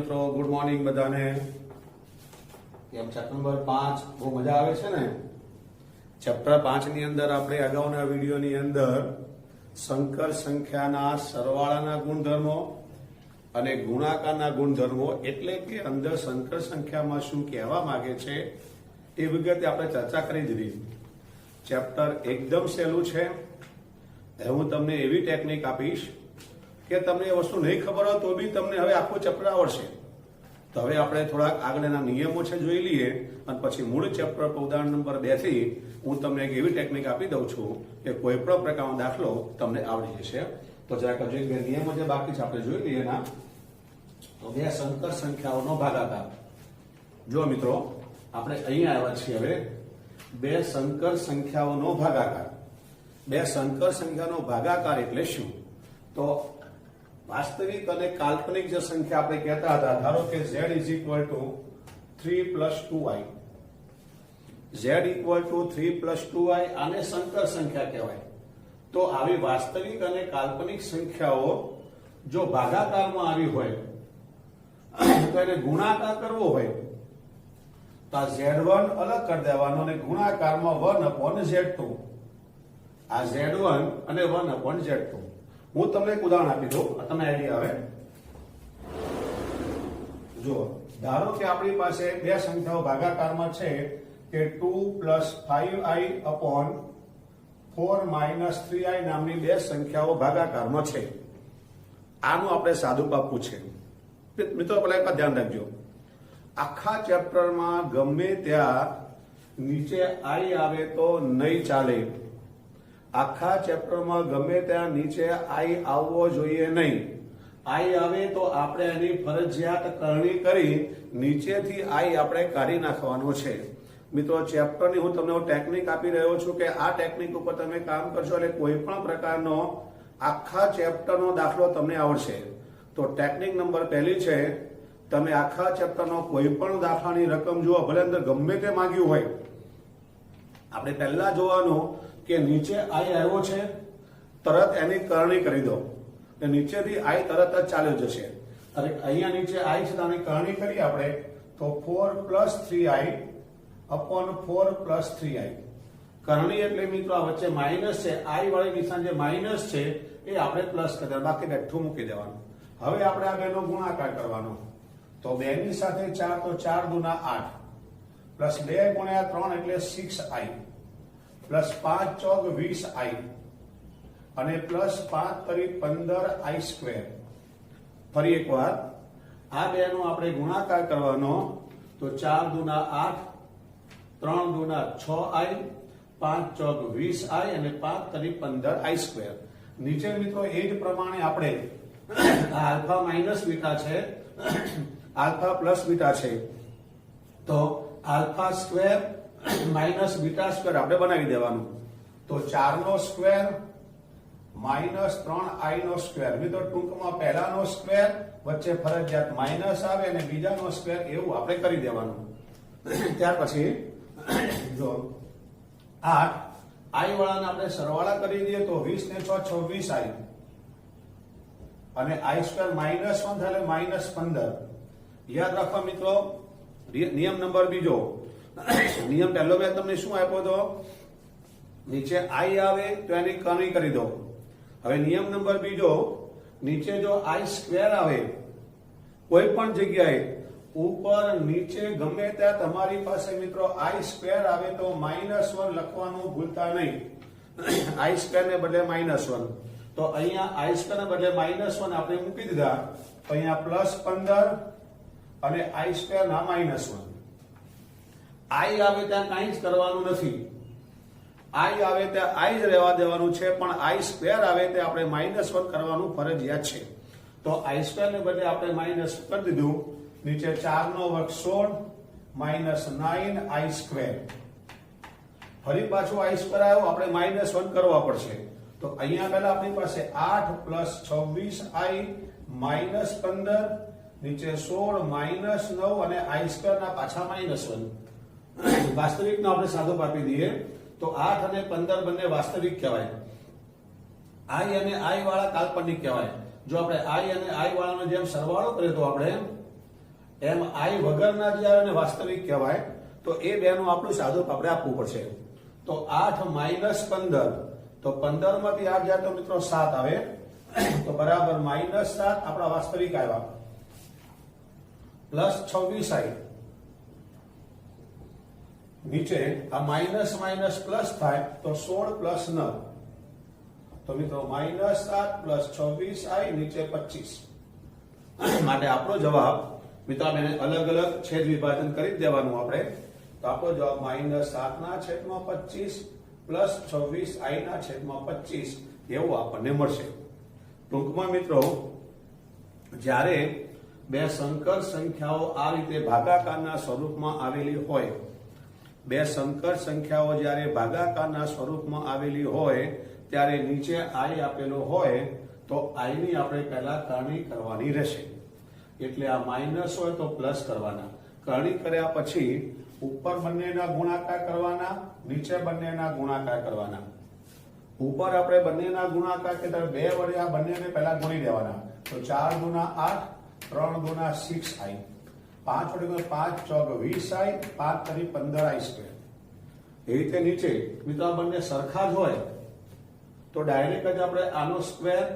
મિત્રો good morning બધાને. કેમ ચેપ્ટર નંબર 5 બહુ મજા આવે છે ને. ચેપ્ટર 5 ની અંદર આપણે અગાઉના વિડીયોની અંદર સંકર સંખ્યાના સરવાળાના ગુણધર્મો અને ગુણાકારના ગુણધર્મો એટલે કે અંદર સંકર સંખ્યામાં શું કહેવા માંગે છે એ વિગતે આપણે ચર્ચા કરી દીધી. ચેપ્ટર એકદમ સહેલું છે. હું તમને એવી ટેકનિક આપીશ કે તમને એ વસ્તુ નહીં ખબર હોય તો બી તમને હવે આખું ચેપ્ટર આવડશે. તો હવે આપણે થોડાક આગળના નિયમો છે જોઈ લઈએ અને પછી મૂળ ચેપ્ટર ઉદાહરણ નંબર 2 થી હું તમને એક એવી ટેકનિક આપી દઉં છું કે કોઈ પણ પ્રકારનો દાખલો તમને આવડી જશે. તો જરાક હજુ એક બે નિયમો જે બાકી છે આપણે જોઈ લઈએ. એના તો બે સંકર સંખ્યાઓનો ભાગાકાર. જો મિત્રો આપણે અહીંયા આવ્યા છીએ હવે બે સંકર સંખ્યાઓનો ભાગાકાર. બે સંકર સંખ્યાનો ભાગાકાર એટલે શું? તો વાસ્તવિક અને કાલ્પનિક જે સંખ્યા આપણે કહેતા હતા, ધારો કે z = 3 + 2i, z = 3 + 2i આને સંકર સંખ્યા કહેવાય. તો આવી વાસ્તવિક અને કાલ્પનિક સંખ્યાઓ જો ભાગાકારમાં આવી હોય તો એને ગુણાકાર કરવો હોય તો આ z1 અલગ કરી દેવાનો અને ગુણાકારમાં 1/z2. આ z1 અને 1/z2. હું તમને એક ઉદાહરણ આપી દઉં, તમને આઈડિયા આવે. જો ધારો કે આપણી પાસે બે સંખ્યાઓ ભાગાકારમાં છે કે 2 + 5i/4 - 3i નામની બે સંખ્યાઓ ભાગાકારમાં છે. આનું આપણે સાદું આપવું છે. મિત્રો પહેલા એક ધ્યાન રાખજો, આખા ચેપ્ટરમાં ગમે ત્યાં નીચે i આવે તો નહીં ચાલે. આખા ચેપ્ટરમાં ગમે ત્યાં નીચે i આવવો જોઈએ નહીં. i આવે તો આપણે એની ફરજિયાત કરણી કરી નીચેથી i આપણે કાઢી નાખવાનો છે. મિત્રો ચેપ્ટરની હું તમને ટેકનિક આપી રહ્યો છું કે આ ટેકનિક ઉપર તમે કામ કરશો એટલે કોઈ પણ પ્રકારનો આખા ચેપ્ટરનો દાખલો તમને આવડશે. તો ટેકનિક નંબર 1 છે, તમે આખા ચેપ્ટરનો કોઈ પણ દાખલાની રકમ જુઓ, ભલે અંદર ગમે તે માંગ્યું હોય. આપણે પહેલા જોવાનું કે નીચે i આવ્યો છે, તરત એની કરણી કરી દો. નીચેથી i તરત જ ચાલ્યો જશે. અને અહીંયા નીચે i છે, આની કરણી કરી આપણે તો 4 + 3i/4 + 3i. કરણી એટલે મિત્રો આ વચ્ચે માઇનસ છે, i વાળી નિશાન જે માઇનસ છે એ આપણે પ્લસ કરી દેવાનું, બાકી બેઠું મૂકી દેવાનું. હવે આપણે આ બેનો ગુણાકાર કરવાનો. તો 2 ની સાથે 4 તો 4 × 8 પ્લસ 2 × 3 એટલે 6i પ્લસ 5 × 20i અને પ્લસ 5 × 15i². ફરી એકવાર આ બેનો આપણે ગુણાકાર કરવાનો. તો 4 × 8 3 × 6i 5 × 20i અને 5 × 15i². નીચે મિત્રો એ જ પ્રમાણે આપણે આલ્ફા માઇનસ બીટા છે, આલ્ફા પ્લસ બીટા છે, તો alpha square minus beta square આપણે બનાવી દેવાનું. તો 4² માઇનસ 3i². મિત્રો ટૂંકમાં પહેલાનો સ્ક્વેર વચ્ચે ફરજિયાત માઇનસ આવે અને બીજાનો સ્ક્વેર એવું આપણે કરી દેવાનું. ત્યાર પછી જો 8 i વાળાને આપણે સરવાળા કરી દઈએ તો 20 ને 6 26i અને i² -1 થાય -15. યાદ રાખવા મિત્રો, નિયમ નંબર 2. નિયમ પહેલો મેં તમને શું આપ્યો હતો? નીચે i આવે તો એની કરણી કરી દો. હવે નિયમ નંબર 2, નીચે જો i² આવે કોઈ પણ જગ્યાએ ઉપર નીચે ગમે ત્યાં તમારી પાસે મિત્રો i² આવે તો -1 લખવાનું ભૂલતા નહીં. i² ને બદલે -1. તો અહીંયા i² ને બદલે -1 આપણે મૂકી દીધા. તો અહીંયા +15 અને i² ના -1. i આવે ત્યાં કાંઈ જ કરવાનું નથી. i આવે ત્યાં i જ રહેવા દેવાનું છે, પણ i² આવે તે આપણે -1 કરવાનું ફરજિયાત છે. તો i² ને બદલે આપણે માઇનસ કરી દીધું. નીચે 4 નો વર્ગ 16 -9i². ફરી પાછું i² આવ્યો, આપણે -1 કરવા પડશે. તો અહીંયા પહેલા આપણી પાસે 8 + 26i -15 નીચે 16 -9 અને i² ના પાછા -1. વાસ્તવિકનો આપણે સાદો આપી દઈએ તો 8 અને 15 બંને વાસ્તવિક કહેવાય. i અને i વાળા કાલ્પનિક કહેવાય. જો આપણે i અને i વાળાનો જેમ સરવાળો કરીએ તો આપણે એમ આઈ વગરના જે આવે ને વાસ્તવિક કહેવાય. તો એ બેનું આપણું સાદું આપણે આપવું પડશે. તો 8 માઇનસ 15, તો 15 માંથી 8 જાય તો મિત્રો 7 આવે, તો બરાબર -7 આપણા વાસ્તવિક આવ્યા, પ્લસ 26i. નીચે આ માઇનસ માઇનસ પ્લસ થાય તો 16 પ્લસ 9, તો મિત્રો -7 પ્લસ 26i નીચે 25. માટે આપણો જવાબ મિત્રો એને અલગ અલગ છેદ વિભાજન કરી દેવાનું આપણે. તો આપણો જવાબ -7/25 પ્લસ 26i/25 એવું આપણને મળશે. ટૂંકમાં મિત્રો જ્યારે બે સંકર સંખ્યાઓ આ રીતે ભાગાકારના સ્વરૂપમાં આવેલી હોય, બે સંકર સંખ્યાઓ જ્યારે ભાગાકારના સ્વરૂપમાં આવેલી હોય ત્યારે નીચે i આપેલો હોય તો i ની આપણે પહેલા કરણી કરવાની રહેશે. એટલે આ માઇનસ હોય તો પ્લસ કરવાના, કરણી કર્યા પછી ઉપર બંનેના ગુણાકાર કરવાના, નીચે બંનેના ગુણાકાર કરવાના. ઉપર આપણે બંનેના ગુણાકાર કે 2 વડે આ બંનેને પહેલા ગુણી દેવાના. તો 4 દુના 8, 3 દુના 6i, 5 વડે 5 ચોક 20i, 5 તરી 15i². એ રીતે નીચે મિત્રો આ બંને સરખા જ હોય તો ડાયરેક્ટ જ આપણે આનો સ્ક્વેર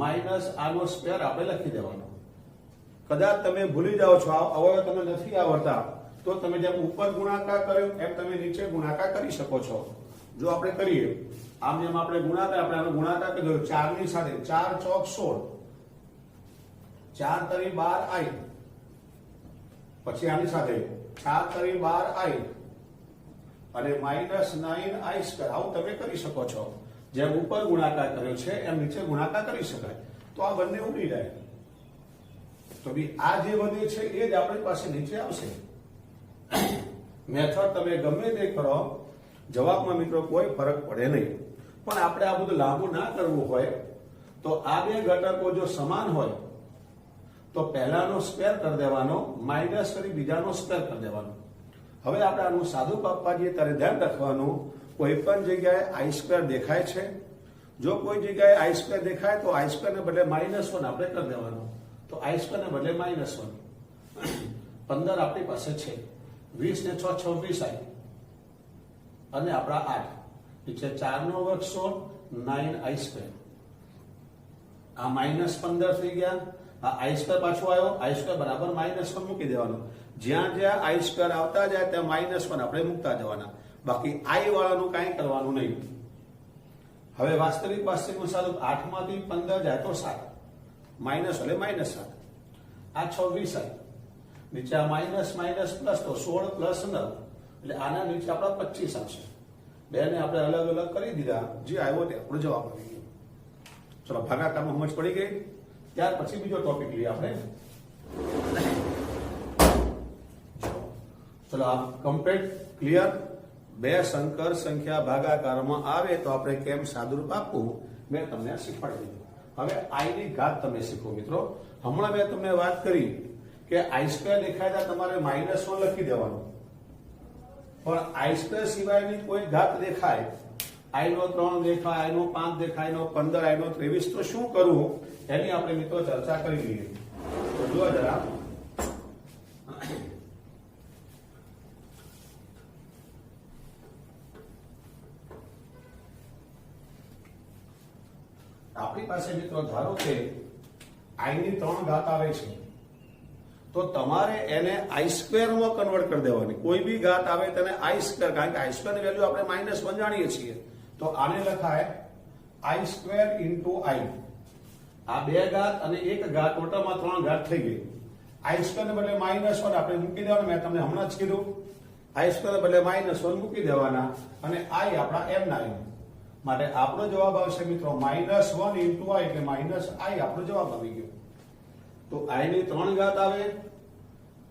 માઇનસ આનો સ્ક્વેર આપણે લખી દેવાનો. કદાચ તમે ભૂલી જાઓ છો, હવે તમે નથી આવડતા, તો તમે જેમ ઉપર ગુણાકાર કર્યો એમ તમે નીચે ગુણાકાર કરી શકો છો. જો આપણે કરીએ આમ જેમ આપણે ગુણાકાર, આપણે આનો ગુણાકાર કર્યો 4 ની સાથે, 4 ચોક 16, 4 તરી 12i, પછી આની સાથે 4 તરી 12i અને -9i². આવું તમે કરી શકો છો. જેમ ઉપર ગુણાકાર કર્યો છે એમ નીચે ગુણાકાર કરી શકાય. તો આ બંને ઉડી જાય તો બી આ જે વધે છે એ જ આપણી પાસે નીચે આવશે. મેથડ તમે ગમે તે કરો, જવાબમાં મિત્રો કોઈ ફરક પડે નહીં. પણ આપણે આ બધું લાંબુ ના કરવું હોય તો આ બે ઘટકો જો સમાન હોય તો પહેલાનો સ્ક્વેર કરી દેવાનો, માઇનસ કરી બીજાનો સ્ક્વેર કરી દેવાનો. હવે આપણે આનું સાદું કાપવા જઈએ ત્યારે ધ્યાન રાખવાનું, કોઈ પણ જગ્યાએ i² દેખાય છે, જો કોઈ જગ્યાએ i² દેખાય તો i² ને બદલે -1 આપણે કરી દેવાનો. તો i² ને બદલે -1. 15 આપણી પાસે છે, 20 ને 6 26i અને આપણા 8 નીચે 4 નો વર્ગ 16, 9i². આ -15 થઈ ગયા, આ i² પાછો આવ્યો, i² બરાબર -1 મૂકી દેવાનો. જ્યાં જ્યાં i² આવતા જાય ત્યાં -1 આપણે મૂકતા જવાના, બાકી i વાળાનું કાંઈ કરવાનું નહીં. હવે વાસ્તવિક સાદું 8 માંથી 15 જાય તો 7, માઇનસ એટલે -7, આ 26i નીચે આ માઇનસ માઇનસ પ્લસ તો 16 પ્લસ 9 એટલે આના નીચે આપણા 25 આવશે. બેને આપણે અલગ અલગ કરી દીધા, જે આવ્યો તે આપણો જવાબ આવી ગયો. ચલો ભાગાકારમાં સમજ પડી ગઈ. ત્યાર પછી બીજો ટોપિક લઈએ આપણે. ચલો આ કમ્પ્લીટ ક્લિયર. બે સંકર સંખ્યા ભાગાકારમાં આવે તો આપણે કેમ સાદુરૂપ આપવું મેં તમને શીખવાડી દીધું. હવે i ની ઘાત તમે શીખો મિત્રો. હમણાં મેં તમને વાત કરી કે i² દેખાય તમારે -1 લખી દેવાનું, પણ i² સિવાયની કોઈ ઘાત દેખાય, i નો 3 દેખાય, i નો 5 દેખાય, i નો 15, i નો 23, તો શું કરવું એની આપણે મિત્રો ચર્ચા કરી લઈએ. તો જુઓ જરા, આપણી પાસે મિત્રો ધારો કે i ની 3 ઘાત આવે છે તો તમારે એને i² માં કન્વર્ટ કરી દેવાની. કોઈ બી ઘાત આવે તેને i², કારણ કે i² ની વેલ્યુ આપણે -1 જાણીએ છીએ, તો આને લખાય i² into i. આ બે ઘાત અને એક ઘાત, ટોટલમાં 3 ઘાત થઈ ગઈ. i² ને બદલે -1 આપણે મૂકી દેવાનું. મેં તમને હમણાં જ કીધું, i² ને બદલે -1 મૂકી દેવાના અને i આપણા m ના m. માટે આપણો જવાબ આવશે મિત્રો -1 into i, એટલે -i આપણો જવાબ આવી ગયો. તો i ની 3 ઘાત આવે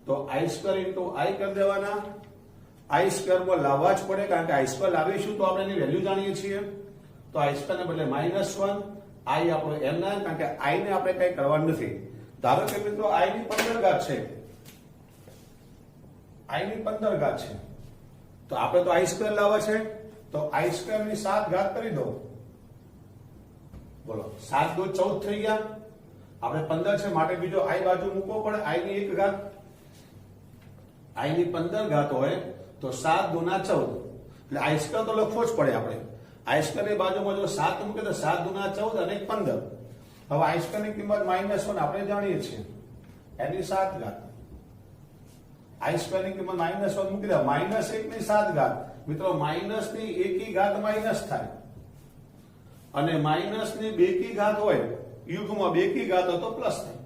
તો i² into i કરી દેવાના. i² માં લાવવા જ પડે, કારણ કે i² લાવીશું તો આપણે એની વેલ્યુ જાણીએ છીએ. તો i² ને બદલે -1, i આપણો m ના, કારણ કે i ને આપણે કઈ કરવાનું નથી. ધારો કે મિત્રો i ની 15 ઘાત છે, i ની 15 ઘાત છે, તો આપણે તો i² લાવવા છે, તો i² ની 7 ઘાત કરી દો. બોલો 7 દો 14 થઈ ગયા. આપણે 15 છે માટે બીજો i બાજુ મૂકવો પડે, i ની 1 ઘાત, i ની 15 ઘાત હોય તો 7 દુના 14, એટલે i સ્ક્વેર તો લખવો જ પડે આપણે. i સ્ક્વેર ની બાજુમાં જો 7 મૂકે તો 7 દુના 14 અને 15. હવે i સ્ક્વેર ની કિંમત -1 આપણે જાણીએ છીએ, એની 7 ઘાત. i સ્ક્વેર ની કિંમત -1 મૂકી દે, -1 ની 7 ઘાત. મિત્રો માઇનસ ની એકી ઘાત માઇનસ થાય અને માઇનસ ની બેકી ઘાત હોય, યુગમાં બેકી ઘાત હોય તો પ્લસ થાય.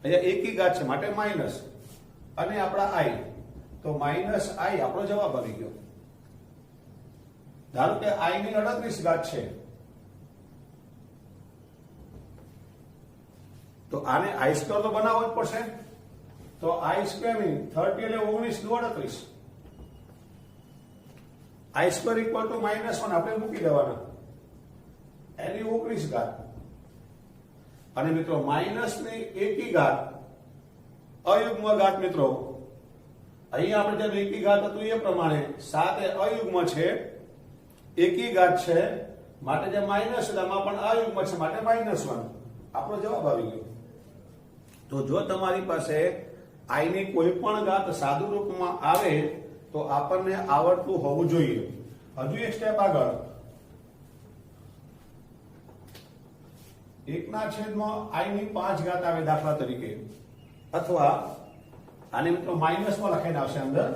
અહીંયા એકી ઘાત છે માટે માઇનસ, અને આપણા i તો માઇનસ i આપણો જવાબ આવી ગયો. ધારો કે i ની 38 ઘાત છે તો આને i સ્ક્વેર તો બનાવવો જ પડશે. તો i સ્ક્વેર ની 30 એટલે 19 દુ 38, i સ્ક્વેર ઇક્વલ ટુ -1 આપણે મૂકી દેવાના, એની 19 ઘાત. અને મિત્રો માઇનસ ની એકી ઘાત અયુગ્મ ઘાત. મિત્રો અહીંયા આપણે જેમ એકી ઘાત હતું એ પ્રમાણે 7 એ અયુગ્મ છે, એકી ઘાત છે માટે જે માઇનસ એમાં પણ અયુગ્મ છે માટે -1. આપણો જવાબ આવી ગયો. તો જો તમારી પાસે i ની કોઈ પણ ઘાત સાદુ રૂપમાં આવે તો આપણને આવડતું હોવું જોઈએ. હજુ એક સ્ટેપ આગળ, 1/i ની 5 ઘાત આવે દાખલા તરીકે, અથવા આને મિત્રો માઇનસમાં લખાઈને આવશે અંદર,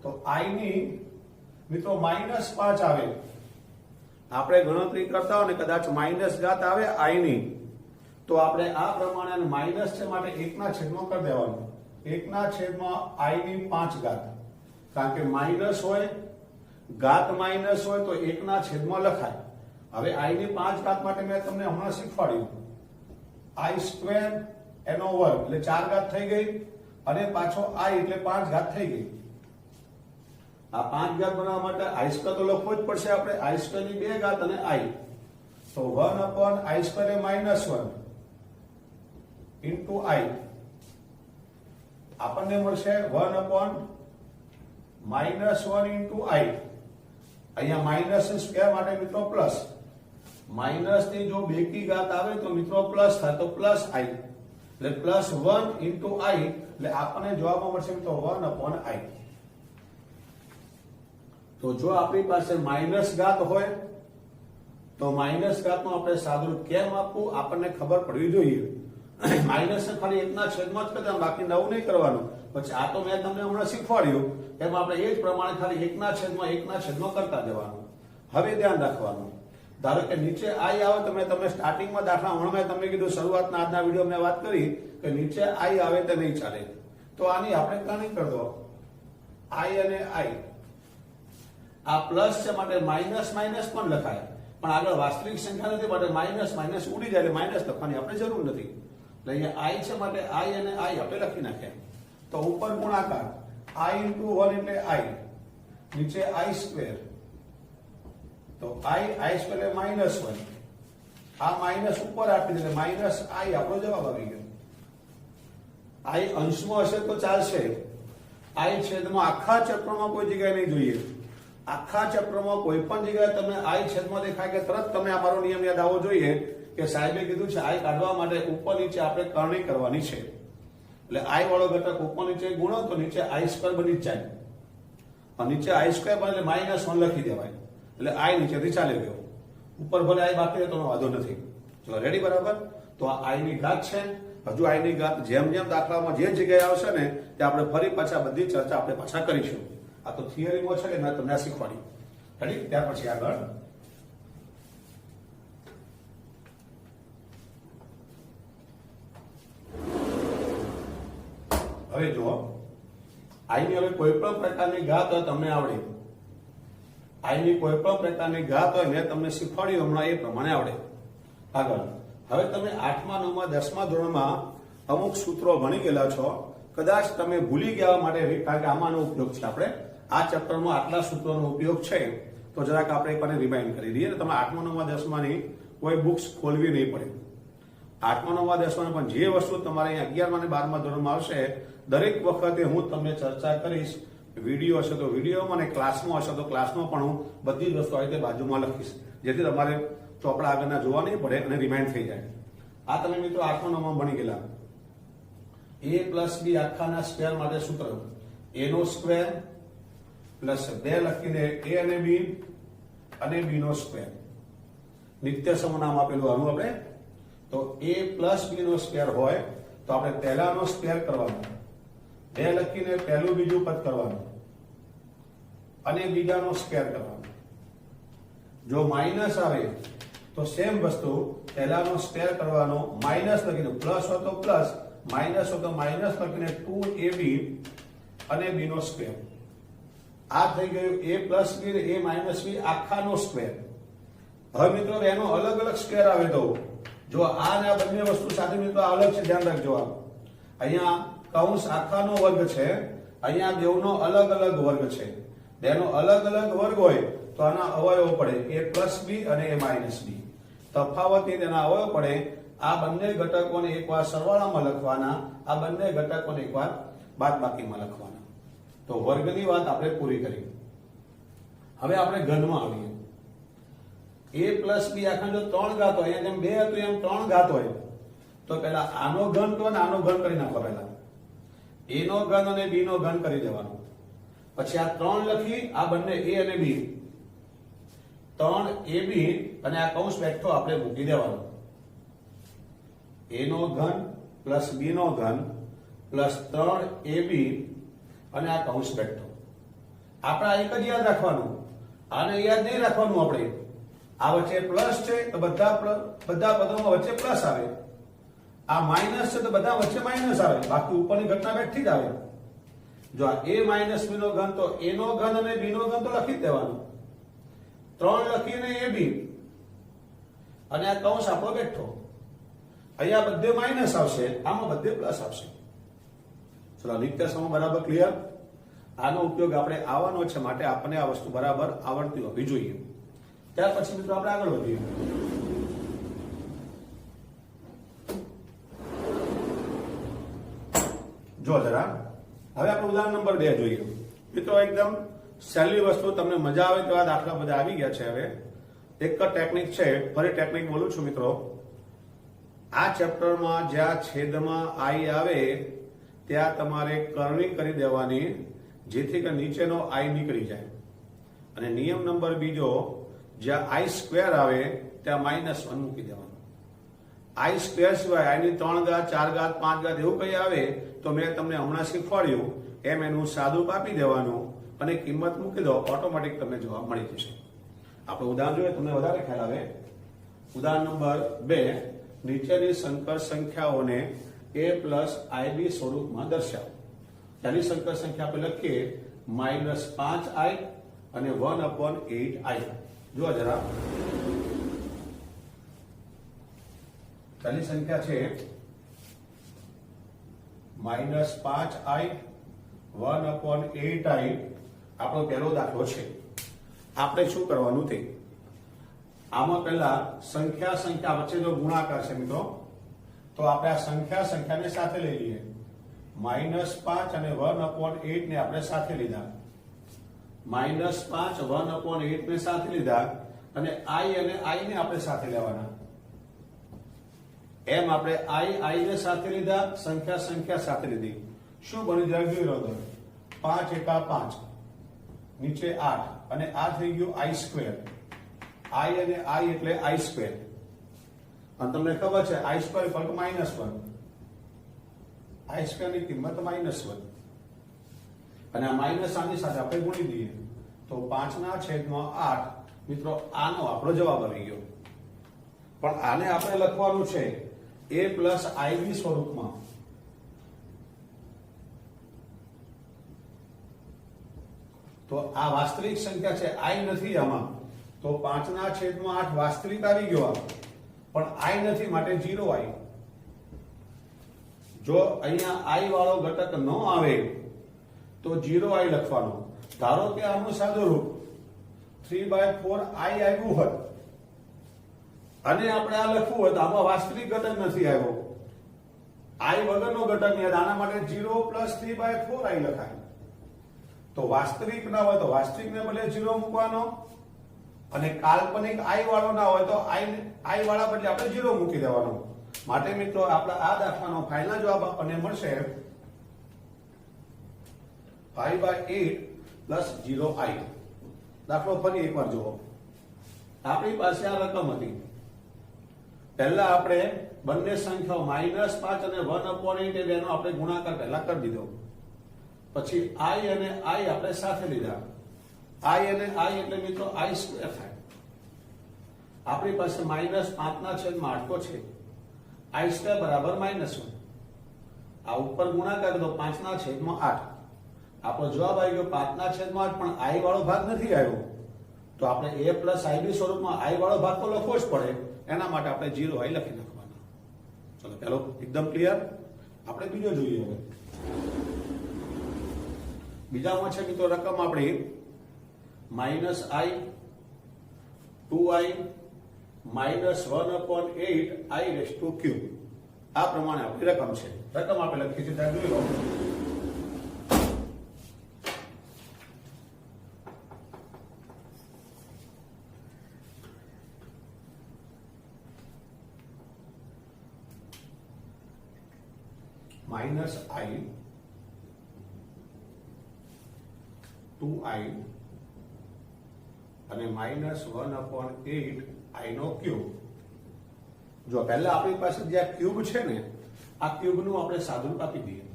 તો i ની મિત્રો -5 આવે. આપણે ગણતરી કરતા હોય ને કદાચ માઇનસ ઘાત આવે i ની, તો આપણે આ પ્રમાણે માઇનસ છે માટે 1/માં કરી દેવાનું. 1/i ની 5 ઘાત, કારણ કે માઇનસ હોય, ઘાત માઇનસ હોય તો 1/માં લખાય. હવે i ની 5 ઘાત માટે મેં તમને હમણાં શીખવાડ્યું, i સ્ક્વેર એનો વર્ગ એટલે 4 ઘાત થઈ ગઈ, અને પાછો i એટલે 5 ઘાત થઈ ગઈ. આ 5 ઘાત બનાવવા માટે i સ્ક્વેર તો લખવો જ પડશે આપણે. i સ્ક્વેર ની 2 ઘાત અને i, તો 1/i square A -1 into i, આપણને મળશે 1/-1 ઇન્ટુ i. અહીંયા માઇનસ સ્ક્વેર માટે મિત્રો પ્લસ, માઇનસ ની જો બેકી ઘાત આવે તો મિત્રો પ્લસ થાય, તો પ્લસ i, એટલે +1 ઇન્ટુ i, એટલે આપણને જવાબમાં મળશે મિત્રો 1/i. તો જો આપણી પાસે માઇનસ ઘાત હોય તો માઇનસ ઘાતનું આપણે સાદુરૂપ કેમ આપવું આપણને ખબર પડવી જોઈએ. માઇનસ ખાલી 1/માં જ કરતા, બાકી 9 નહીં કરવાનું. પછી આ તો મેં તમને હમણાં શીખવાડ્યું એમ આપણે એ જ પ્રમાણે ખાલી 1/1 કરતા જવાનું. હવે ધ્યાન રાખવાનું, ધારો કે નીચે i આવે તો મેં તમને સ્ટાર્ટિંગમાં દાખલા હમણાં મેં તમને કીધું, શરૂઆતના આજના વિડીયો મેં વાત કરી કે નીચે i આવે તો નહીં ચાલે. તો આની આપણે કણી કરી દો, i અને i. આ પ્લસ છે માટે માઇનસ પણ લખાય, પણ આગળ વાસ્તવિક સંખ્યા નથી માટે માઇનસ ઉડી જાય, એટલે માઇનસ લખવાની આપણે જરૂર નથી. એટલે અહીંયા i છે માટે i અને i આપણે લખી નાખ્યા. તો ઉપર ગુણાકાર i ઇન્ટુ 1 એટલે i, નીચે i સ્ક્વેર, તો i સ્ક્વેર એટલે -1, આ માઇનસ ઉપર આપી દે -i, આપણો જવાબ આવી ગયો. i અંશમાં હશે તો ચાલશે, i છેદમાં આખા ચક્રમાં કોઈ જગ્યાએ નહીં જોઈએ. આખા ચક્રમાં કોઈ પણ જગ્યાએ તમને i છેદમાં દેખાય કે તરત તમે આ મારો નિયમ યાદ આવવો જોઈએ કે સાહેબે કીધું છે i કાઢવા માટે ઉપર નીચે આપણે કરણી કરવાની છે. એટલે i વાળો ઘટક ઉપર નીચે ગુણો તો નીચે i સ્ક્વેર બની જ જાય, અને નીચે i સ્ક્વેર બને એટલે -1 લખી દેવાય, એટલે i નીચેથી ચાલી ગયો. ઉપર ભલે i બાકી રહે તો વાંધો નથી. ચલો રેડી, બરાબર. તો આ i ની ઘાત છે. હજુ i ની ઘાત જેમ જેમ દાખલામાં જે જગ્યાએ આવશે ને તે આપણે ફરી પાછા બધી ચર્ચા આપણે પાછા કરીશું. આ તો થિયરીમાં છે કે મેં તમને શીખવાડ્યું. રેડી, ત્યાર પછી આગળ હવે જુઓ, i ની હવે કોઈ પણ પ્રકારની ઘાત હોય તમને આવડે, i ની કોઈ પણ પ્રકારની ઘાત હોય મેં તમને શીખવાડ્યું હમણાં એ પ્રમાણે આવડે. આગળ હવે તમે 8મા 9મા 10મા ધોરણમાં અમુક સૂત્રો ભણી ગયેલા છો, કદાચ તમે ભૂલી ગયા માટે, કારણ કે આમાંનો ઉપયોગ છે, આપણે આ ચેપ્ટરમાં આટલા સૂત્રોનો ઉપયોગ છે, તો જરાક આપણે એકવાર રિમાઇન્ડ કરી દઈએ. તમે 8મા 9મા 10માની કોઈ બુક્સ ખોલવી નહીં પડે. 8મા 9મા 10માની પણ જે વસ્તુ તમારે અહીંયા 11મા અને 12મા ધોરણમાં આવશે દરેક વખતે હું તમને ચર્ચા કરીશ. વિડીયો હશે તો વિડીયોમાં, અને ક્લાસમાં હશે તો ક્લાસમાં પણ હું બધી જ વસ્તુ આવી રીતે બાજુમાં લખીશ, જેથી તમારે ચોપડા આગળના જોવા નહીં પડે અને રિમાઇન્ડ થઈ જાય. આ તમે મિત્રો 8મા 9મા ભણી ગયેલા a + b આખાના સ્ક્વેર માટે સૂત્ર, a નો સ્ક્વેર પ્લસ 2 લખીને a અને b અને b નો સ્ક્વેર. નિત્ય સમૂહ નામ આપેલું આનું આપણે. તો a પ્લસ b નો સ્ક્વેર હોય તો આપણે પહેલાનો સ્ક્વેર કરવાનો, 2 લખીને પહેલું બીજું પદ કરવાનું અને બીજાનો સ્ક્વેર કરવાનો. જો માઇનસ આવે તો સેમ વસ્તુ પહેલાનો સ્ક્વેર કરવાનો, માઇનસ લખીને, પ્લસ હોય તો પ્લસ, માઇનસ હોય તો માઇનસ લખીને 2ab અને b નો સ્ક્વેર. આ થઈ ગયું a પ્લસ b અને a માઇનસ b આખાનો સ્ક્વેર. હવે મિત્રો એનો અલગ અલગ સ્ક્વેર આવે તો જો આ ને આ બંને વસ્તુ સાથે મિત્રો અલગ છે, ધ્યાન રાખજો. અહીંયા કૌંસ આખાનો વર્ગ છે, અહીંયા બેવનો અલગ અલગ વર્ગ છે. બેનો અલગ અલગ વર્ગ હોય તો આના અવયવો પડે a પ્લસ b અને a માઇનસ b. તફાવત એ તેના અવયવ પડે. આ બંને ઘટકોને એકવાર સરવાળામાં લખવાના, આ બંને ઘટકોને એકવાર બાદબાકીમાં લખવાના. તો વર્ગની વાત આપણે પૂરી કરી. હવે આપણે ઘનમાં આવીએ. a પ્લસ b આખા જો 3 ઘાત હોય, જેમ 2 હતું એમ 3 ઘાત હોય તો પહેલા આનો ઘન તો આનો ઘન કરી નાખો. પહેલા a નો ઘન અને b નો ઘન કરી દેવાનો. પછી આ 3 લખી, આ બંને a અને b, 3ab અને આ કૌંસ બેઠો આપણે મૂકી દેવાનો. a નો ઘન પ્લસ b નો ઘન પ્લસ 3ab અને આ કૌંસ બેઠો. આપણે એક જ યાદ રાખવાનું, આને યાદ નહીં રાખવાનું. આપણે આ વચ્ચે પ્લસ છે તો બધા પદોમાં વચ્ચે પ્લસ આવે, આ માઇનસ છે તો બધા વચ્ચે માઇનસ આવે, બાકી ઉપરની ઘટના બેઠી જ આવે. જો આ a માઇનસ b નો ઘન તો a નો ઘન અને b નો ઘન તો લખી જ દેવાનો. 3 લખીને ab અને આ કૌંસ આપણો બેઠો. અહીંયા બધે માઇનસ આવશે, આમાં બધે પ્લસ આવશે. ચલો, નિત્ય સમૂહ બરાબર ક્લિયર. આનો ઉપયોગ આપણે આવવાનો છે, માટે આપણને આ વસ્તુ બરાબર આવડતી હોવી જોઈએ. ત્યાર પછી મિત્રો આપણે આગળ વધીએ. જો જરા હવે આપણે ઉદાહરણ નંબર 2 જોઈએ. મિત્રો એકદમ સહેલી વસ્તુ, તમને મજા આવે તેવા દાખલા બધા આવી ગયા છે. હવે એક જ ટેકનિક છે, ફરી ટેકનિક બોલું છું મિત્રો. આ ચેપ્ટરમાં જ્યાં છેદમાં i આવે ત્યાં તમારે કરણી કરી દેવાની, જેથી કે નીચેનો i નીકળી જાય. અને નિયમ નંબર બીજો, જ્યાં i સ્ક્વેર આવે ત્યાં -1 મૂકી દેવાનું. i સ્ક્વેર સિવાય i ની 3 ઘાત 4 ઘાત 5 ઘાત એવું કઈ આવે તો મેં તમને હમણાં શીખવાડ્યું એમ એનું સાદું કાપી દેવાનું અને કિંમત મૂકી દો, ઓટોમેટિક તમને જવાબ મળી જશે. આપણે ઉદાહરણ જોઈએ, તમને વધારે ખ્યાલ આવે. ઉદાહરણ નંબર 2, નીચેની સંકર સંખ્યાઓને a પ્લસ ib સ્વરૂપમાં દર્શાવો. તેની સંકર સંખ્યા આપણે લખીએ -5i અને 1/8i. જો જરા તેની સંખ્યા છે -5i 1/8i. આપણો પહેલો દાખલો છે. આપણે શું કરવાનું તે આમાં પહેલા સંખ્યા વચ્ચે જો ગુણાકાર છે મિત્રો, તો આપણે આ સંખ્યાને સાથે લઈ લઈએ. -5 અને 1/8 ને આપણે સાથે લીધા. -5 1/8 ને સાથે લીધા અને i અને i ને આપણે સાથે લેવાના. એમ આપણે i ને સાથે લીધા, સંખ્યા સાથે લીધી. શું બની જાય? 5 × 5 નીચે 8 અને આ થઈ ગયું i સ્ક્વેર. i અને i એટલે i સ્ક્વેર. અને તમને ખબર છે i સ્ક્વેર = -1. i સ્ક્વેર ની કિંમત -1 અને આ માઇનસ આની સાથે આપણે ગુણી દઈએ તો 5/8. મિત્રો આનો આપણો જવાબ આવી ગયો. પણ આને આપણે લખવાનું છે a પ્લસ ib સ્વરૂપમાં. તો આ વાસ્તવિક સંખ્યા છે, i નથી આમાં, તો 5/8 વાસ્તવિક આવી ગયો, પણ i નથી, માટે 0i. જો અહીંયા i વાળો ઘટક ન આવે તો 0i લખવાનો. ધારો કે આનું સાદું રૂપ 3/4i આવ્યું હોત અને આપણે આ લખવું હોય તો આમાં વાસ્તવિક ઘટક નથી આવ્યો, i વગરનો ઘટક નહીં, આના માટે 0 + 3/4i લખાય. તો વાસ્તવિક ના હોય તો વાસ્તવિકને બદલે 0 મૂકવાનો અને કાલ્પનિક i વાળો ના હોય તો i વાળા બદલે આપણે 0 મૂકી દેવાનો. માટે મિત્રો આપણા આ દાખલાનો ફાઇનલ જવાબ આપણને મળશે 5/8 પ્લસ 0i. દાખલો ફરી એકવાર જુઓ. આપણી પાસે આ રકમ હતી. પહેલા આપણે બંને સંખ્યાઓ -5 અને 1/8 એનો આપણે ગુણાકાર પહેલા કરી દીધો. પછી i અને i આપણે સાથે લીધા. i અને i એટલે મિત્રો i² થાય. આપણી પાસે -5/8 છે. i² બરાબર -1. આ ઉપર ગુણાકાર તો 5/8. આપણો જવાબ આવી ગયો 5/8, પણ i વાળો ભાગ નથી આવ્યો, તો આપણે a પ્લસ ib સ્વરૂપમાં i વાળો ભાગ તો લખવો જ પડે. એના માટે આપણે 0i લખી નાખવાનો. ચલો પેલો એકદમ ક્લિયર. આપણે બીજો જોઈએ. હવે બીજામાં છે મિત્રો રકમ આપણી -i 2i -1/8i⁵ આ પ્રમાણે આપણી રકમ છે. રકમ આપણે લખી છે ત્યાં જોઈ લો. -i 2i અને -1/8i³. જો પહેલા આપણી પાસે જે ક્યુબ છે ને, આ ક્યુબ નું આપણે સાદું આપી દઈએ.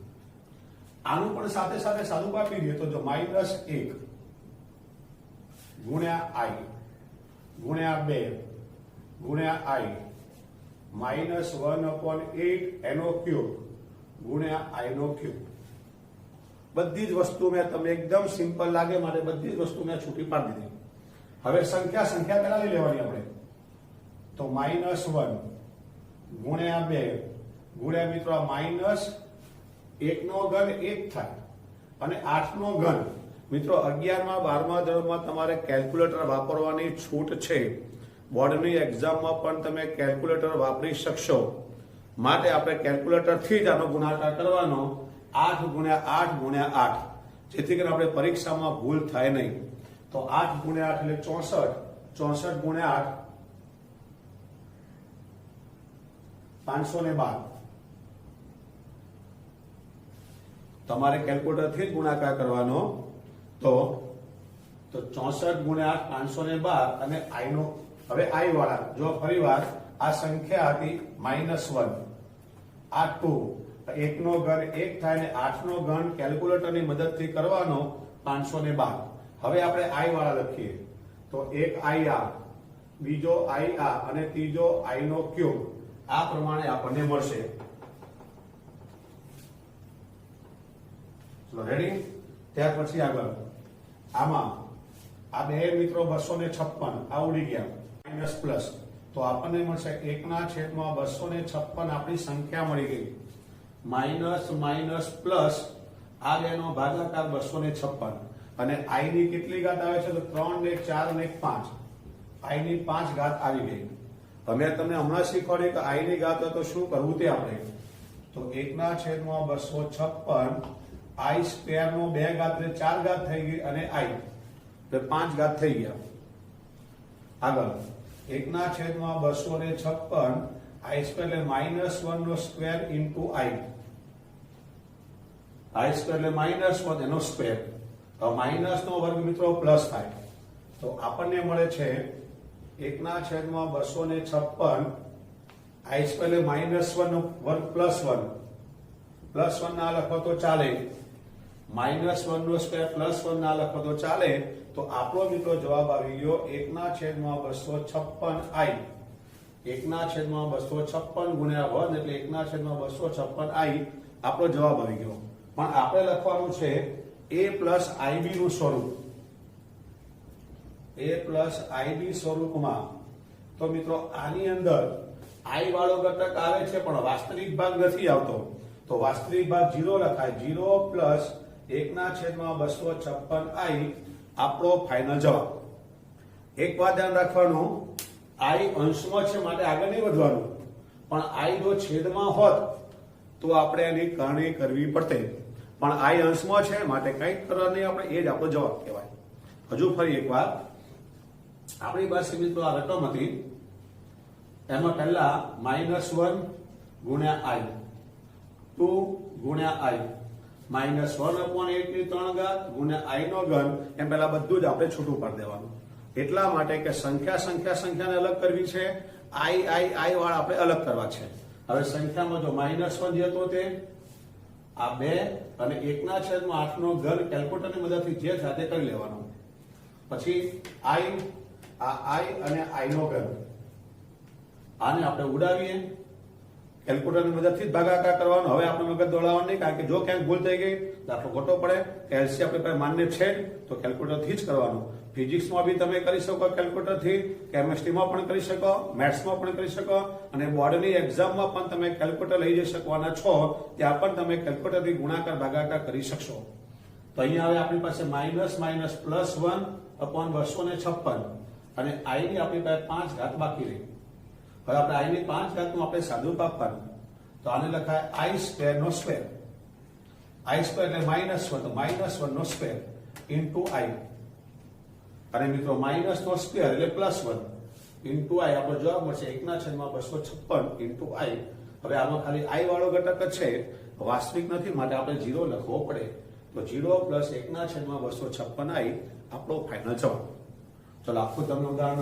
આનું પણ સાથે સાથે સાદું આપી દઈએ તો જો -1 ગુણ્યા i ગુણ્યા 2 ગુણ્યા i -1/8 ગુણ્યા i³. બધી જ વસ્તુ મેં તમને એકદમ સિમ્પલ લાગે માટે બધી જ વસ્તુ મેં છૂટી પાડી દીધી. હવે સંખ્યા પહેલા લઈ લેવાની આપણે. તો -1 ગુણ્યા 2 ગુણ્યા મિત્રો -1 નો ઘન 1 થાય અને 8 નો ઘન. મિત્રો 11મા 12મા ધોરણમાં તમારે કેલ્ક્યુલેટર વાપરવાની છૂટ છે. બોર્ડની એક્ઝામમાં પણ તમે કેલ્ક્યુલેટર વાપરી શકશો. માટે આપણે કેલ્ક્યુલેટર થી જ આનો ગુણાકાર કરવાનો. 8 ગુણ્યા 8 ગુણ્યા 8, જેથી કરીને આપણે પરીક્ષામાં ભૂલ થાય નહીં. તો 8 ગુણ્યા 8 એટલે 64. 64 ગુણ્યા 8 512. તમારે કેલ્ક્યુલેટર થી જ ગુણાકાર કરવાનો. તો 64 ગુણ્યા 8 512 અને i નો. હવે i વાળા જો ફરીવાર આ સંખ્યા હતી -1, આ 2, 1 નો ઘન 1 થાય ને 8 નો ઘન કેલ્ક્યુલેટરની મદદથી કરવાનો 512. હવે આપણે i વાળા લખીએ તો એક i આ, બીજો i આ અને ત્રીજો i³. આ પ્રમાણે આપણને મળશે. ચલો રેડી. ત્યાર પછી આગળ આમાં આ બે મિત્રો 256 આ ઉડી ગયા માઇનસ પ્લસ, તો આપણને મળશે 1/256 આપણી સંખ્યા મળી ગઈ. માઇનસ માઇનસ પ્લસ આ બેનો ભાગાકાર 256 અને i ની કેટલી ઘાત આવે છે તો 3 ને 4 ને 5, i ની 5 ઘાત આવી ગઈ. અમે તમને હમણાં શીખવાડ્યું કે i ની ઘાત હોય તો શું કરવું તે આપણે. તો 1/256 i² નો 2 ઘાત એટલે 4 ઘાત થઈ ગઈ અને i એટલે 5 ઘાત થઈ ગયા. આગળ 1/256 i² એટલે -1 નો સ્ક્વેર ઇન્ટુ i. i² એટલે -1 એનો સ્ક્વેર. તો માઇનસ નો વર્ગ મિત્રો પ્લસ થાય. તો આપણને મળે છે 1/256 i² એટલે -1 નો વર્ગ +1. +1 ના લખો તો ચાલે, -1 નો સ્ક્વેર +1 ના લખો તો ચાલે. તો આપણો મિત્રો જવાબ આવી ગયો 1/256i. 1/256 ગુણ્યા 1 એટલે 1/256i આપણો જવાબ આવી ગયો. પણ આપણે લખવાનું છે a પ્લસ ib નું સ્વરૂપ. a પ્લસ ib સ્વરૂપમાં તો મિત્રો આની અંદર i વાળો ઘટક આવે છે પણ વાસ્તવિક ભાગ નથી આવતો. તો વાસ્તવિક ભાગ 0 લખાય. 0 પ્લસ 1/256i આપણો ફાઇનલ જવાબ. એક વાત ધ્યાન રાખવાનું, i અંશમાં છે માટે આગળ નહીં વધવાનું, પણ i જો છેદમાં હોત તો આપણે એની કરણી કરવી પડતે. પણ i અંશમાં છે માટે કંઈક કરવા નહીં, આપણે એ જ આપણો જવાબ કહેવાય. હજુ ફરી એકવાર આપણી પાસે મિત્રો આ રકમ હતી. એમાં પહેલા -1 ગુણ્યા i, 2 ગુણ્યા i -1/8 ની 3 ઘાત ગુણ્યા i નો ઘન એમ પહેલા બધું જ આપણે છૂટું પાડી દેવાનું. એટલા માટે કે સંખ્યાને અલગ કરવી છે, i વાળા આપણે અલગ કરવા છે. હવે સંખ્યામાં જો -1 જે હતો તે આ 2 અને 1/8 નો ઘન કેલ્ક્યુલેટરની મદદથી જે થાય તે કરી લેવાનો. પછી i અને i નો ઘન આને આપણે ઉડાવીએ, કેલ્ક્યુલેટરની મદદથી જ ભાગાકાર કરવાનો. હવે આપણે મગજ દોડાવવાનું નહીં, કારણ કે જો ક્યાંક ભૂલ થઈ ગઈ દાખલો ખોટો પડે કે એલસી આપણે પાસે માન્ય છે તો કેલ્ક્યુલેટરથી જ કરવાનું. ફિઝિક્સમાં બી તમે કરી શકો કેલ્ક્યુલેટરથી, કેમિસ્ટ્રીમાં પણ કરી શકો, મેથ્સમાં પણ કરી શકો, અને બોર્ડની એક્ઝામમાં પણ તમે કેલ્ક્યુલેટર લઈ જઈ શકવાના છો. ત્યાં પણ તમે કેલ્ક્યુલેટરથી ગુણાકાર ભાગાકાર કરી શકશો. તો અહીંયા હવે આપણી પાસે -1/256 અને i ની આપણી પાસે 5 ઘાત બાકી રહી. હવે આપણે i ની 5 ઘાતનું આપણે સાદું આપવાનું. તો આને લખાય i² નો સ્ક્વેર. i² એટલે -1 તો -1 નો સ્ક્વેર ઇન્ટુ i. અને મિત્રો માઇનસ નો સ્ક્વેર એટલે +1 ઇન્ટુ i. આપણો જવાબ મળશે 1/256 ઇન્ટુ i. હવે આમાં ખાલી i વાળો ઘટક જ છે, વાસ્તવિક નથી, માટે આપણે 0 લખવો પડે. તો 0 + 1/256i આપણો ફાઇનલ જવાબ. ચલો આપું તમને ઉદાહરણ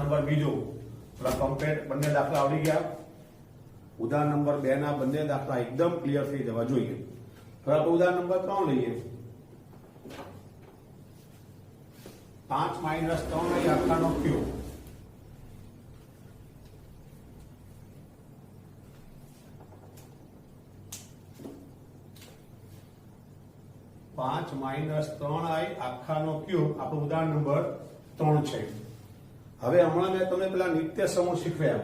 નંબર બીજું. થોડા કમ્પેર, બંને દાખલા આવડી ગયા. ઉદાહરણ નંબર 2 ના બંને દાખલા એકદમ ક્લિયર થઈ જવા જોઈએ. હવે આપણે ઉદાહરણ નંબર 3 લઈએ. 5 - 3i આખાનો ક્યુબ. આખાનો ક્યુબ આપણું ઉદાહરણ નંબર 3 છે. હવે હમણાં મેં તમને પેલા નિત્ય સમૂહ શીખવ્યા,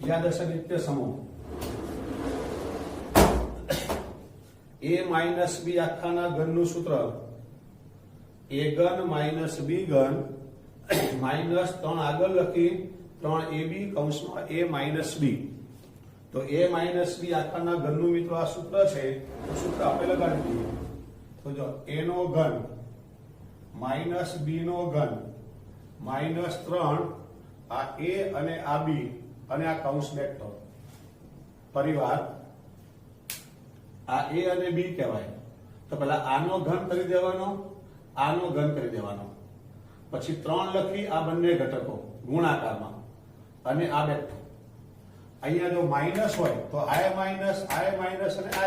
યાદ હશે નિત્ય સમૂહ. a - b આખાના ઘનનું સૂત્ર a ઘન - b ઘન -3 આગળ લખી 3ab કૌંસમાં a - b. તો a - b આખાના ઘનનું મિત્રો આ સૂત્ર છે. સૂત્ર આપણે લગાડી દઈએ. તો જો a નો ઘન - b નો ઘન -3 આ a અને આ b અને આ કૌંસ વેક્ટર પરિવાર આ a અને b કહેવાય. તો પહેલા આનો ઘન કરી દેવાનો, આનો ઘન કરી દેવાનો, પછી 3 લખી આ બંને ઘટકો ગુણાકારમાં અને આ બેઠું. અહીંયા જો માઇનસ હોય તો i માઇનસ અને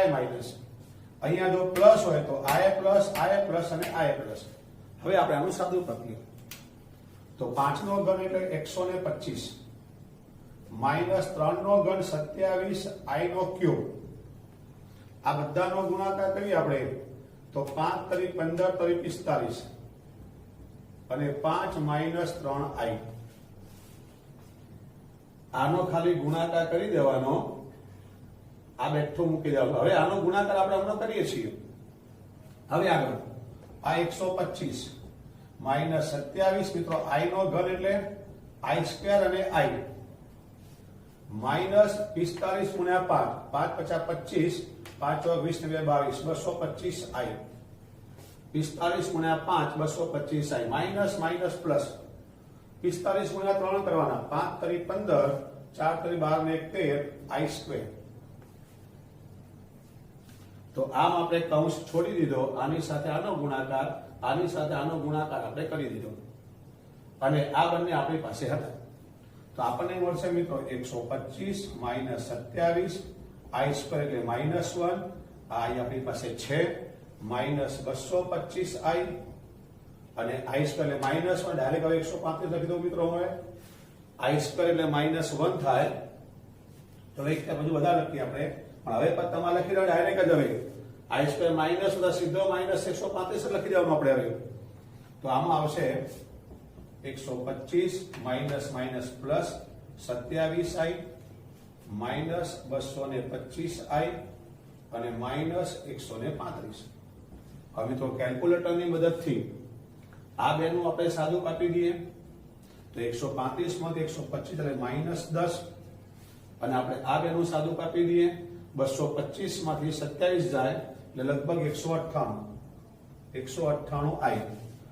i માઇનસ. અહીંયા જો પ્લસ હોય તો i પ્લસ અને i પ્લસ. હવે આપણે આનું સાદું કરીએ. તો 5 નો ઘન એટલે 125 -3 નો ઘન 27 i નો ક્યુબ. આ બધાનો ગુણાકાર કરીએ આપણે તો 5 × 15 = 45 અને 5 - 3i. આનો ખાલી ગુણાકાર કરી દેવાનો, આ બેઠું મૂકી દેવાનું. હવે આનો ગુણાકાર આપણે હમણાં કરીએ છીએ. હવે આગળ આ 125 -27 મિત્રો i નો ઘન એટલે i² અને i -45 × 5 5 × 25 5 × 20 = 22 225i. 45 × 5 225i minus plus 45 × 3 કરવાના 5 × 15 4 × 12 ને 13 i². તો આમ આપણે કૌંસ છોડી દીધો, આની સાથે આનો ગુણાકાર, આની સાથે આનો ગુણાકાર આપણે કરી દીધો અને આ બંને આપણી પાસે હતા. તો આપણને મળશે મિત્રો 125 - 27 i² એટલે -1. આ આપણી પાસે છે -225i અને i² એટલે -1. ડાયરેક્ટ હવે 135 લખી દો મિત્રો. હવે i² એટલે -1 થાય. તો એક બધું વધારે લખીએ આપણે, પણ હવે તમારે લખી દો ડાયરેક્ટ જ. હવે i² માઇનસ સીધો -135 લખી દેવાનું આપણે. હવે તો આમાં આવશે 125 પ્લસ 27i -225i અને -135. હવે તો કેલ્ક્યુલેટરની મદદથી આ બેનું આપણે સાદું કાપી દઈએ તો 135 માંથી 125 એટલે -10 અને આપણે આ બેનું સાદું કાપી દઈએ 225 માંથી 27 જાય એટલે લગભગ 198i.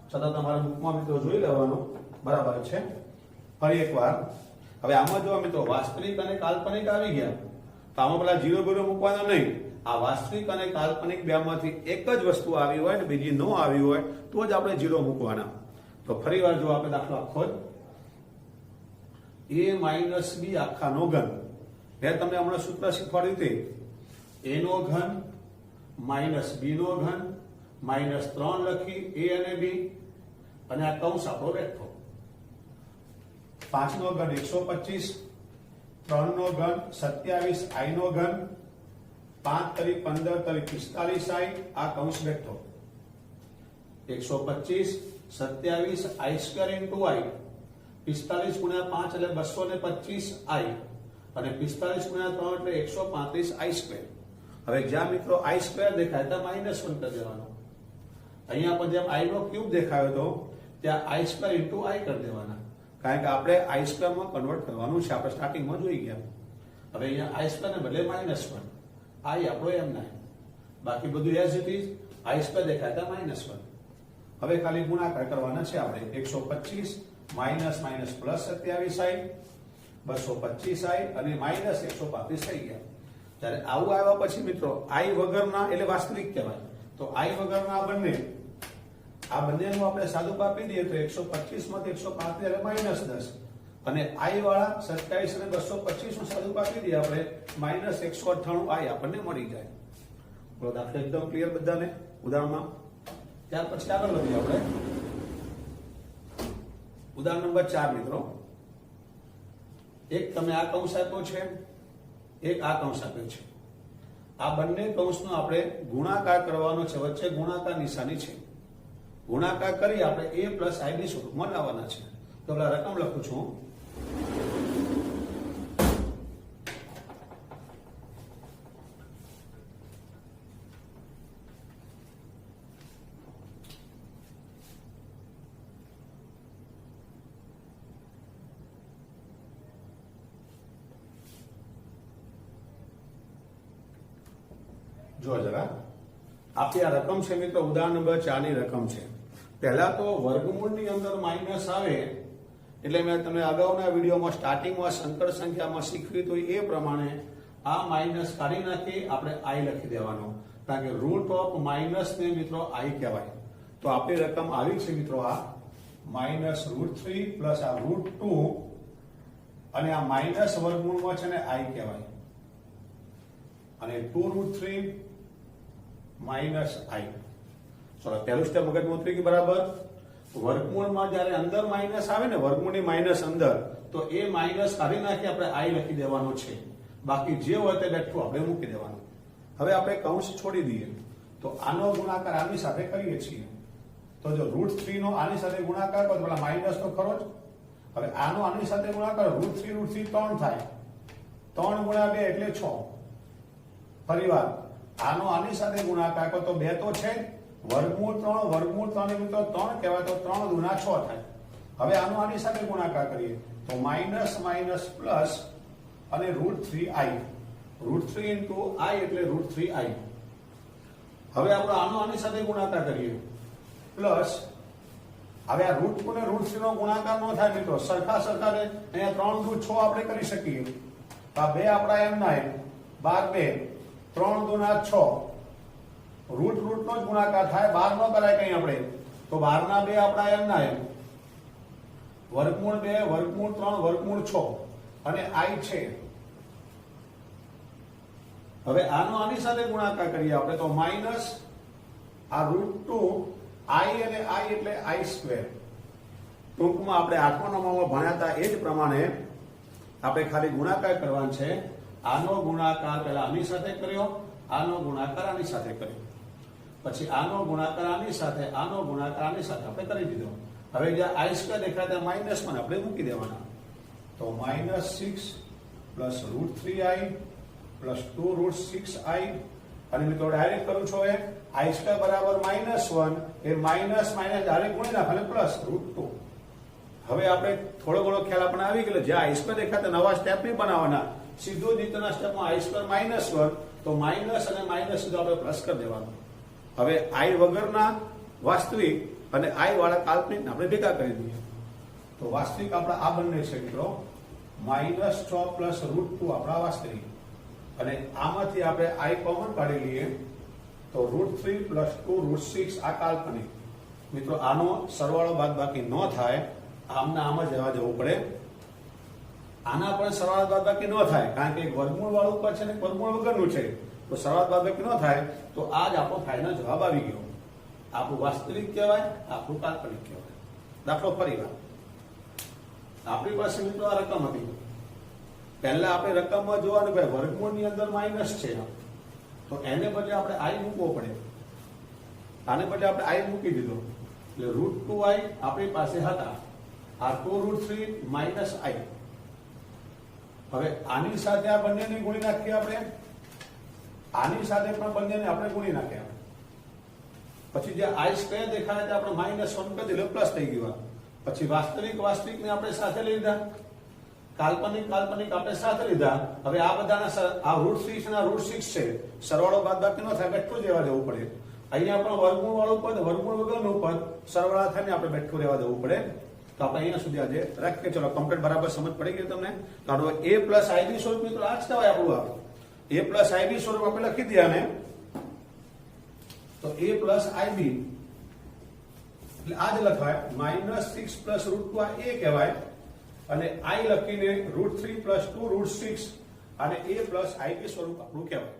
છતાં તમારા બુકમાં મિત્રો જોઈ લેવાનું બરાબર છે. ફરી એકવાર હવે આમાં જો મિત્રો વાસ્તવિક અને કાલ્પનિક આવી ગયા તો આમાં પેલા 0 0 મૂકવાના નહીં. આ વાસ્તવિક અને કાલ્પનિક બેમાંથી એક જ વસ્તુ આવી હોય ને બીજી ન આવી હોય તો જ આપણે 0 મૂકવાના. તો ફરી વાર જો આપણે દાખલો આખો જ a માઇનસ b આખાનો ઘન. મેં તમને હમણાં સૂત્ર શીખવાડ્યું તે a નો ઘન માઇનસ b નો ઘન માઇનસ 3 લખી a અને b અને આ કૌંસ આપણો બેઠો. 5 નો ઘન 125, 3 નો ઘન 27 i નો ઘન, 5 તરી 15 તરી 45 i આ કૌંસ બેઠો. 125 27 i સ્ક્વેર ઇન્ટુ i, 45 ગુણ્યા 5 એટલે 225 i અને 45 ગુણ્યા 3 એટલે 135 i સ્ક્વેર. હવે જ્યાં મિત્રો i સ્ક્વેર દેખાય ત્યાં માઇનસ 1 કરી દેવાનો. અહીંયા પણ જેમ i નો ક્યુબ દેખાયો તો ત્યાં i સ્ક્વેર ઇન્ટુ i કરી દેવાના, કારણ કે આપણે i સ્ક્વેર માં કન્વર્ટ કરવાનું છે. આપણે સ્ટાર્ટિંગમાં જોઈ ગયા. હવે અહીંયા i સ્ક્વેર ને બદલે -1, i આપણો એમ ના, બાકી બધું as it is i square દેખાય ત્યાં -1. હવે ખાલી ગુણાકાર કરવાના છે આપણે. 125 minus minus plus 27i, 225i અને માઇનસ 135 થઈ ગયા. જ્યારે આવું આવ્યા પછી મિત્રો i વગરના એટલે વાસ્તવિક કહેવાય. તો i વગરના આ બંનેનું આપણે સાદું આપી દઈએ તો 125 માંથી 135 એટલે -10 અને i વાળા 27 અને 225 નું સાદું આપી દઈએ આપણે -198 i આપણને મળી જાય. બોલો દાખલા એકદમ ક્લિયર બધાને ઉદાહરણમાં. ત્યાર પછી આગળ વધીએ આપણે. ઉદાહરણ નંબર 4 મિત્રો. એક તમે આ કૌંસ આપ્યો છે, એક આ કૌંસ આપ્યો છે. આ બંને કૌંસનો આપણે ગુણાકાર કરવાનો છે. વચ્ચે ગુણાકાર નિશાની છે. ગુણાકાર કરી આપણે a પ્લસ i ની સ્વરૂપમાં લાવવાના છે. તો પેલા રકમ લખું છું. જો જરા આપણી આ રકમ છે મિત્રો, ઉદાહરણ નંબર 4 ની રકમ છે. પહેલા તો વર્ગમૂળની અંદર માઇનસ આવે એટલે મેં તમને અગાઉના વિડીયોમાં સ્ટાર્ટિંગમાં સંકર સંખ્યામાં શીખવ્યું હતું એ પ્રમાણે આ માઇનસ કાઢી નાખી આપણે i લખી દેવાનો, કારણ કે રૂટ ઓફ માઇનસ ને મિત્રો i કહેવાય. તો આપણી રકમ આવી છે મિત્રો આ -√3 પ્લસ આ √2 અને આ માઇનસ વર્ગમૂળમાં છે ને i કહેવાય અને 2√3 માઇનસ i. ચલો પહેલું સ્ટેપ મગજમાં ઉતરી ગયું બરાબર. વર્ગમૂળમાં જ્યારે અંદર માઇનસ આવે ને, વર્ગમૂળની માઇનસ અંદર, તો એ માઇનસ કાઢી નાખી આપણે i લખી દેવાનો છે. બાકી જે હોય તે બેઠું આપણે મૂકી દેવાનું. હવે આપણે કૌંસ છોડી દઈએ તો આનો ગુણાકાર આની સાથે કરીએ છીએ. તો જો √3 નો આની સાથે ગુણાકાર કરો તો પેલા માઇનસ તો ખરો જ. હવે આનો આની સાથે ગુણાકાર √3 3 થાય. 3 ગુણ્યા 2 એટલે 6. ફરીવાર આનો આની સાથે ગુણાકાર કરો તો 2 તો છે, વર્ગમૂળ 3 મિત્રો 3 કહેવાય તો 3 ગુણ્યા 6 થાય. હવે આનો આની સાથે ગુણાકાર કરીએ તો માઇનસ માઇનસ પ્લસ અને √3i. √3 ઇન્ટુ i એટલે √3i. હવે આપણે આનો આની સાથે ગુણાકાર કરીએ પ્લસ. હવે આ √2 ને √3 નો ગુણાકાર ન થાય મિત્રો, સરખા રહે. અહીંયા 3 દુ 6 આપણે કરી શકીએ. આ બે આપણા એમ ના 12 2 3 ગુણ્યા 6. રૂટ નો જ ગુણાકાર થાય, 12 નો કરાય કઈ આપણે. તો 12 ના 2 આપણા એમ ના વર્ગમૂળ 2 વર્ગમૂળ 3 વર્ગમૂળ 6 અને i છે. હવે આનો આની સાથે ગુણાકાર કરીએ આપણે તો માઇનસ આ √2 i અને i એટલે i સ્ક્વેર. ટૂંકમાં આપણે 8મા નંબરમાં ભણ્યા હતા એ જ પ્રમાણે આપણે ખાલી ગુણાકાર કરવાનો છે. આનો ગુણાકાર પહેલા આની સાથે કર્યો, આનો ગુણાકાર આની સાથે કર્યો, પછી આનો ગુણાકાર આની સાથે, આનો ગુણાકાર આની સાથે આપણે કરી દીધો. હવે જ્યાં i સ્ક્વેર દેખાય ત્યાં માઇનસ માં આપણે મૂકી દેવાના. તો -6 પ્લસ √3i પ્લસ 2√6i અને મિત્રો ડાયરેક્ટ કરું છું. હવે i સ્ક્વેર બરાબર -1 એ માઇનસ માઇનસ ડાયરેક્ટ ગુણી નાખે પ્લસ √2. હવે આપણે થોડો ઘણો ખ્યાલ આપણે આવી ગયો. જ્યાં i સ્ક્વેર દેખાય તો નવા સ્ટેપ નહીં બનાવવાના, સીધો નીચેના સ્ટેપમાં i સ્ક્વેર -1 તો માઇનસ અને માઇનસ સીધો આપણે પ્લસ કરી દેવાનું. હવે i વગરના વાસ્તવિક અને i વાળા કાલ્પનિક આપણે ભેગા કરી દઈએ તો વાસ્તવિક આપણા આ બંને છે મિત્રો. -6 પ્લસ √2 આપણા વાસ્તવિક અને આમાંથી આપણે i કોમન કાઢી લઈએ તો √3 + 2 √6 આ કાલ્પનિક. મિત્રો આનો સરવાળો બાદબાકી ન થાય, આમને આમ જ રહેવા જવું પડે. આના પણ સરવાળો બાદબાકી ન થાય કારણ કે એક વર્ગમૂળ વાળું પદ છે ને વર્ગમૂળ વગરનું છે, તો સરવાળો બાદબાકી ન થાય તો આ જ આપણો ફાઇનલ જવાબ આવી ગયો. આપણું વાસ્તવિક કહેવાય, આપણું કાલ્પનિક કહેવાય. દાખલો ફરીવાર, આપણી પાસે મિત્રો આ રકમ હતી. પહેલા આપણે રકમમાં જોવાનું ભાઈ વર્ગમૂળની અંદર માઇનસ છે, તો એને બદલે આપણે i મૂકવો પડે. આને બદલે આપણે i મૂકી દીધો એટલે √2i આપણી પાસે હતા. આ 2√3 - i. હવે આની સાથે આ બંનેને ગુણી નાખીએ આપણે, આની સાથે પણ બંનેને આપણે ગુણી નાખ્યા. પછી જે i² દેખાય તે આપણે -1 કરી દીધું, પ્લસ થઈ ગયું. પછી વાસ્તવિકને આપણે સાથે લઈ લીધા, કાલ્પનિક આપણે સાથે લીધા. હવે આ બધાના આ √6 અને √6 છે, સરવાળો બાદબાકી ન થાય, બેઠું રહેવા દેવું પડે. અહીંયા પણ વર્ગમૂળ વાળું પદ, વર્ગમૂળ વગરનું પદ, સરવાળા થઈને આપણે બેઠું રહેવા દેવું પડે. તો આપણે અહીંયા સુધી આજે રાખીએ. ચલો કમ્પ્લીટ, બરાબર સમજ પડી ગઈ તમને? કારણ કે a + ib સ્વરૂપ મિત્રો આ જ કહેવાય આપણું. આ a + ib સ્વરૂપ આપણે લખી દઈએ આને, તો a + ib એટલે આ જ લખાય. -6 + √2 આ a કહેવાય, અને i લખીને √3 + 2 √6 અને a + ib સ્વરૂપ આપણું કહેવાય.